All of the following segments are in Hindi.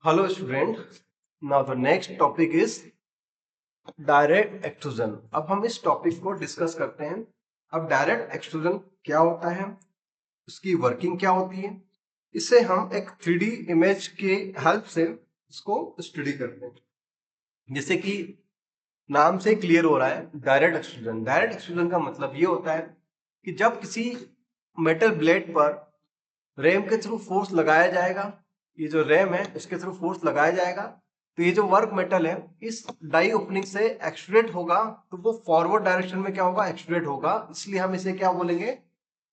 Hello student. Now the next topic is direct extrusion. अब हम इस टॉपिक को डिस्कस करते हैं। अब डायरेक्ट एक्सट्रूजन क्या होता है, उसकी वर्किंग क्या होती है, इससे हम एक 3D इमेज के हेल्प से इसको स्टडी करते हैं। जैसे कि नाम से क्लियर हो रहा है डायरेक्ट एक्सट्रूजन। डायरेक्ट एक्सट्रूजन का मतलब ये होता है कि जब किसी मेटल ब्लेड पर रैम के थ्रू फोर्स लगाया जाएगा, ये जो रैम है इसके थ्रू फोर्स लगाया जाएगा, तो ये जो वर्क मेटल है इस डाई ओपनिंग से एक्सट्रूडेट होगा, तो वो फॉरवर्ड डायरेक्शन में क्या होगा, एक्सट्रूडेट होगा। इसलिए हम इसे क्या बोलेंगे,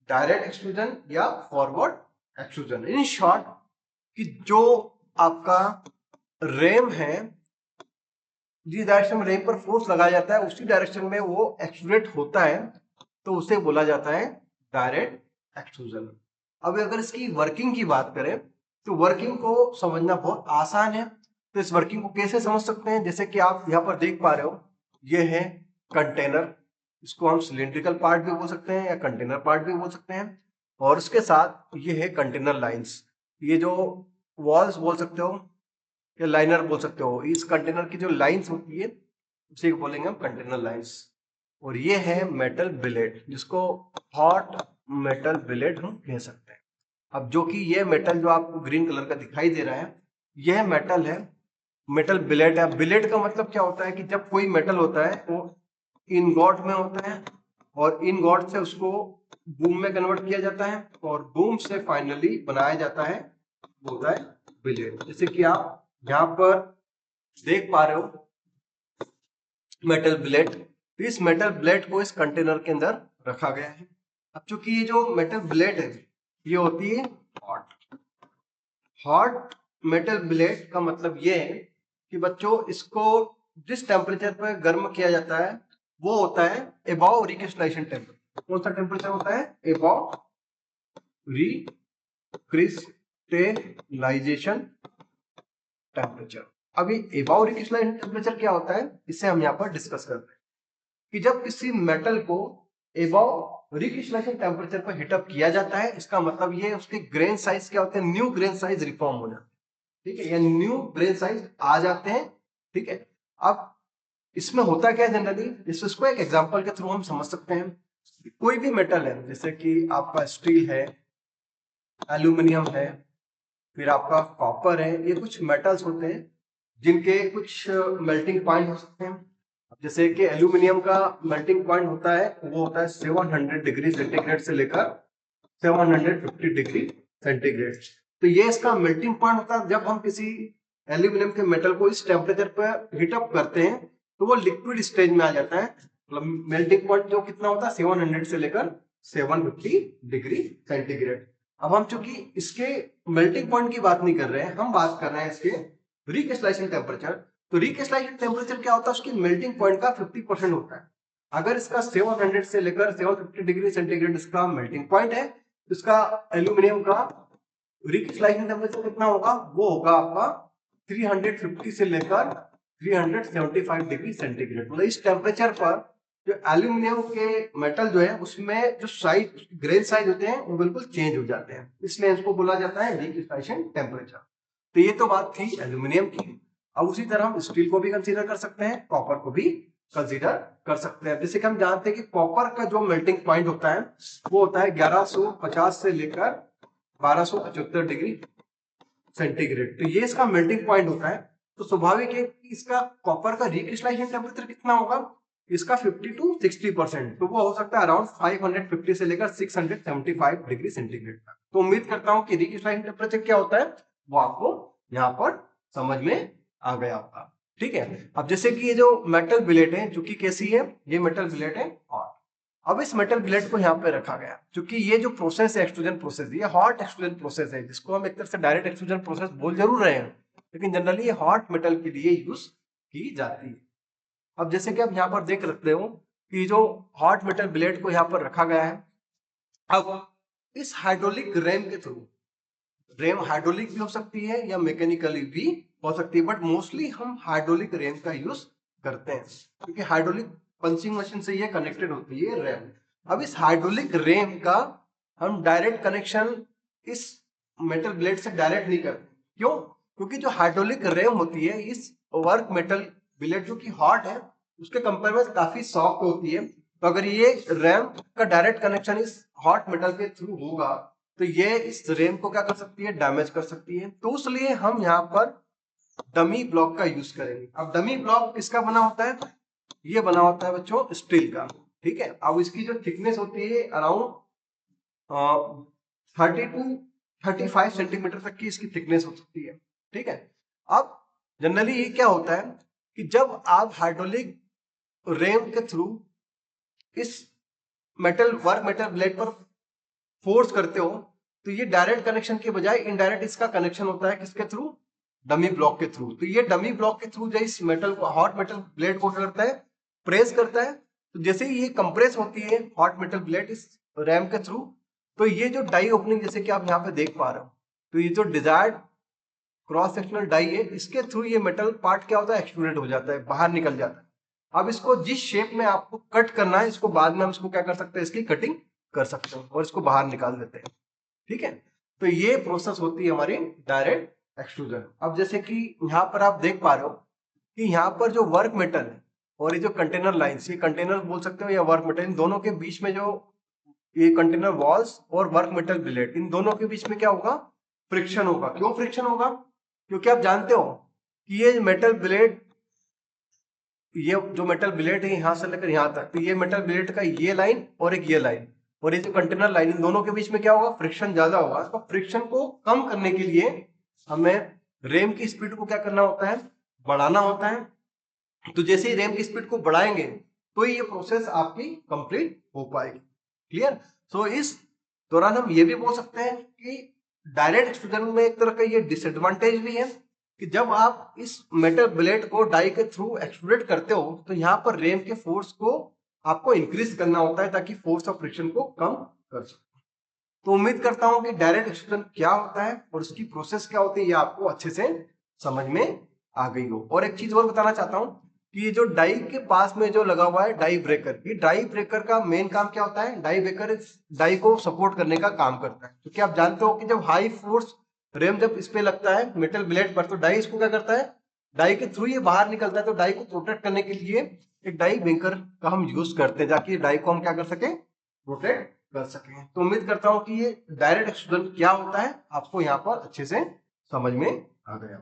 डायरेक्ट एक्सट्रूजन या फॉरवर्ड एक्सट्रूजन। इन शॉर्ट कि जो आपका रैम है, जिस डायरेक्शन में रैम पर फोर्स लगाया जाता है उसी डायरेक्शन में वो एक्सट्रूडेट होता है, तो उसे बोला जाता है डायरेक्ट एक्सट्रूजन। अब अगर इसकी वर्किंग की बात करें तो वर्किंग को समझना बहुत आसान है। तो इस वर्किंग को कैसे समझ सकते हैं, जैसे कि आप यहाँ पर देख पा रहे हो, ये है कंटेनर। इसको हम सिलेंड्रिकल पार्ट भी बोल सकते हैं या कंटेनर पार्ट भी बोल सकते हैं। और उसके साथ ये है कंटेनर लाइंस, ये जो वॉल्स बोल सकते हो या लाइनर बोल सकते हो, इस कंटेनर की जो लाइंस होती है उसे बोलेंगे हम कंटेनर लाइंस। और ये है मेटल बिलेट, जिसको हॉट मेटल बिलेट हम कह सकते हैं। अब जो कि ये मेटल जो आपको ग्रीन कलर का दिखाई दे रहा है, यह मेटल है मेटल बिलेट है। बिलेट का मतलब क्या होता है कि जब कोई मेटल होता है वो इनगॉट में होता है और इनगॉट से उसको बूम में कन्वर्ट किया जाता है और बूम से फाइनली बनाया जाता है, वो होता है बिलेट। जैसे कि आप यहाँ पर देख पा रहे हो मेटल ब्लेड, तो इस मेटल ब्लेड को इस कंटेनर के अंदर रखा गया है। अब चूंकि ये जो मेटल ब्लेड है ये होती है हॉट। हॉट मेटल ब्लेड का मतलब ये है कि बच्चों इसको जिस टेम्परेचर पर गर्म किया जाता है वो होता है एबव रिक्रिस्टलाइजेशन टेम्परेचर। कौन सा टेम्परेचर होता है, एबव रिक्रिस्टलाइजेशन टेम्परेचर। अभी एबव रिक्रिस्टलाइजेशन टेम्परेचर क्या होता है, इसे हम यहाँ पर डिस्कस करते हैं कि जब किसी मेटल को एबव रिक्रिस्टलाइजेशन टेम्परेचर पर हीटअप किया जाता है, इसका मतलब ये उसके ग्रेन साइज क्या होते हैं, न्यू ग्रेन साइज रिफॉर्म हो जाते हैं, ठीक है, या न्यू ग्रेन साइज आ जाते हैं, ठीक है। अब इसमें होता क्या है जनरली, इसको एक एग्जांपल के थ्रू हम समझ सकते हैं। कोई भी मेटल है, जैसे कि आपका स्टील है, एल्यूमिनियम है, फिर आपका कॉपर है, ये कुछ मेटल्स होते हैं जिनके कुछ मेल्टिंग पॉइंट हो सकते हैं। जैसे कि एल्यूमिनियम का मेल्टिंग पॉइंट होता है, वो होता है 700 डिग्री सेंटीग्रेड से लेकर 750 डिग्री सेंटीग्रेड। तो ये इसका मेल्टिंग पॉइंट होता है। जब हम किसी एल्यूमिनियम के मेटल को इस टेम्परेचर पर हीटअप करते हैं तो वो लिक्विड स्टेज में आ जाता है। मतलब मेल्टिंग पॉइंट जो कितना होता है, 700 से लेकर 750 डिग्री सेंटीग्रेड। अब हम चूंकि इसके मेल्टिंग पॉइंट की बात नहीं कर रहे हैं, हम बात कर रहे हैं इसके रिक्रिस्टलाइजेशन टेम्परेचर। तो रिक्रिस्टलाइजेशन टेम्परेचर क्या होता है, उसकी मेल्टिंग पॉइंट का 50% होता है। अगर इसका 700 से लेकर 750 डिग्री सेंटीग्रेड इसका मेल्टिंग पॉइंट है, तो इसका एल्यूमिनियम का रिक्रिस्टलाइजेशन टेम्परेचर कितना होगा, वो होगा आपका 350 से लेकर 375 डिग्री सेंटीग्रेड। मतलब इस टेम्परेचर पर जो एल्यूमिनियम के मेटल जो है उसमें जो साइज ग्रेन साइज होते हैं वो बिल्कुल चेंज हो जाते हैं, इसलिए इसको बोला जाता है रिक्रिस्टलाइजेशन टेम्परेचर। तो ये तो बात थी एल्यूमिनियम की। अब उसी तरह हम स्टील को भी कंसीडर कर सकते हैं, कॉपर को भी कंसीडर कर सकते हैं। जैसे कि हम जानते हैं कि कॉपर का जो मेल्टिंग पॉइंट होता है वो होता है 1150 से लेकर 1275 डिग्री सेंटीग्रेड। तो ये इसका मेल्टिंग पॉइंट होता है। तो स्वाभाविक है कि इसका कॉपर का रिक्रिस्टलाइजेशन टेम्परेचर कितना होगा, इसका 50 to 60%। तो वो हो सकता है अराउंड 550 से लेकर 675 डिग्री सेंटीग्रेड तक। तो उम्मीद करता हूं कि रिक्रिस्टलाइजेशन टेम्परेचर क्या होता है वो आपको यहाँ पर समझ में आ गया होगा, ठीक है। अब जैसे कि ये जो मेटल बिलेट है जो कि कैसी है, ये मेटल बिलेट है और अब इस मेटल ब्लेड को यहाँ पे रखा गया, क्योंकि ये जो प्रोसेस है एक्सट्रूजन प्रोसेस, ये हॉट एक्सट्रूजन प्रोसेस है, जिसको हम एक तरह से डायरेक्ट एक्सट्रूजन प्रोसेस बोल जरूर रहे हैं, लेकिन जनरली ये हॉट मेटल के लिए यूज की जाती है। अब जैसे कि आप यहाँ पर देख सकते हो कि जो हॉट मेटल ब्लेड को यहाँ पर रखा गया है, अब इस हाइड्रोलिक रैम के थ्रू, रैम हाइड्रोलिक भी हो सकती है या मैकेनिकली भी हो सकती है, बट मोस्टली हम हाइड्रोलिक रैम का यूज करते हैं क्योंकि हाइड्रोलिक पंचिंग मशीन से ये कनेक्टेड होती है रैम। अब इस हाइड्रोलिक रैम का हम डायरेक्ट कनेक्शन इस मेटल ब्लेड से डायरेक्ट नहीं करते। क्यों, क्योंकि जो हाइड्रोलिक रैम होती है इस वर्क मेटल बिलेट जो कि हॉट है उसके कंपेयर में काफी सॉफ्ट होती है। तो अगर ये रैम का डायरेक्ट कनेक्शन इस हॉट मेटल के थ्रू होगा तो ये इस रैम को क्या कर सकती है, डैमेज कर सकती है। तो इसलिए हम यहाँ पर डमी ब्लॉक का यूज करेंगे। अब डमी ब्लॉक किसका बना होता है, ये बना होता है बच्चों स्टील का। ठीक है, अब इसकी जो थिकनेस होती है अराउंड 30 to 35 सेंटीमीटर तक की इसकी थिकनेस हो सकती है। ठीक है, अब जनरली ये क्या होता है कि जब आप हाइड्रोलिक रैम के थ्रू इस वर्क मेटल ब्लेड पर फोर्स करते हो तो ये डायरेक्ट कनेक्शन के बजाय इनडायरेक्ट इसका कनेक्शन होता है किसके थ्रू, डमी ब्लॉक के थ्रू। तो ये डमी ब्लॉक के थ्रू जो इस मेटल को हॉट मेटल ब्लेड को करता है, प्रेस करता है। तो जैसे ही ये कंप्रेस होती है हॉट मेटल ब्लेड इस रैम के थ्रू, तो ये जो डाई ओपनिंग जैसे कि आप यहाँ पे देख पा रहे हो, तो ये जो डिजायर्ड क्रॉस सेक्शनल डाई है इसके थ्रू ये मेटल पार्ट क्या होता है, एक्सट्रूडेड हो जाता है, बाहर निकल जाता है। अब इसको जिस शेप में आपको कट करना है इसको बाद में हम इसको क्या कर सकते हैं, इसकी कटिंग कर सकते हैं और इसको बाहर निकाल देते हैं। ठीक है, तो ये प्रोसेस होती है हमारी डायरेक्ट एक्सट्रूजन। अब जैसे कि यहाँ पर आप देख पा रहे हो कि यहाँ पर जो वर्क मेटल है और ये जो कंटेनर लाइंस, ये कंटेनर बोल सकते हो या वर्क मेटल, इन दोनों के बीच में जो ये कंटेनर वॉल्स और वर्क मेटल बिलेट, इन दोनों के बीच में क्या होगा, फ्रिक्शन होगा। क्यों फ्रिक्शन होगा, क्योंकि आप जानते हो कि ये मेटल ब्लेड, ये जो मेटल ब्लेड है यहां से लेकर यहां तक, तो ये मेटल ब्लेड का ये लाइन और एक ये लाइन और ये जो कंटेनर लाइन, इन दोनों के बीच में क्या होगा, फ्रिक्शन ज्यादा होगा। तो फ्रिक्शन को कम करने के लिए हमें रेम की स्पीड को क्या करना होता है, बढ़ाना होता है। तो जैसे ही रेम की स्पीड को बढ़ाएंगे तो ये प्रोसेस आपकी कंप्लीट हो पाएगी। क्लियर। सो इस दौरान हम ये भी बोल सकते हैं कि डायरेक्ट एक्सट्रूजन में एक तरह का ये डिसएडवांटेज भी है कि जब आप इस मेटल ब्लेड को डाई के थ्रू एक्सट्रूडेट करते हो तो यहाँ पर रेम के फोर्स को आपको इंक्रीज करना होता है ताकि फोर्स ऑफ फ्रिक्शन को कम कर सके। तो उम्मीद करता हूं कि डायरेक्ट एक्सट्रूजन क्या होता है और उसकी प्रोसेस क्या होती है ये आपको अच्छे से समझ में आ गई हो। और एक चीज और बताना चाहता हूं कि ये जो डाई के पास में जो लगा हुआ है डाई ब्रेकर, ये डाई ब्रेकर का मेन काम क्या होता है, डाई ब्रेकर डाई को सपोर्ट करने का काम करता है। क्योंकि आप जानते हो कि जब हाई फोर्स रेम जब इस पे लगता है मेटल ब्लेड पर तो डाई इसको क्या करता है, डाई के थ्रू ये बाहर निकलता है। तो डाई को प्रोटेक्ट करने के लिए एक डाई ब्रेकर का हम यूज करते हैं ताकि डाई को हम क्या कर सके, प्रोटेक्ट कर सके। तो उम्मीद करता हूं कि ये डायरेक्ट एक्सट्रूजन क्या होता है आपको यहाँ पर अच्छे से समझ में आ गया।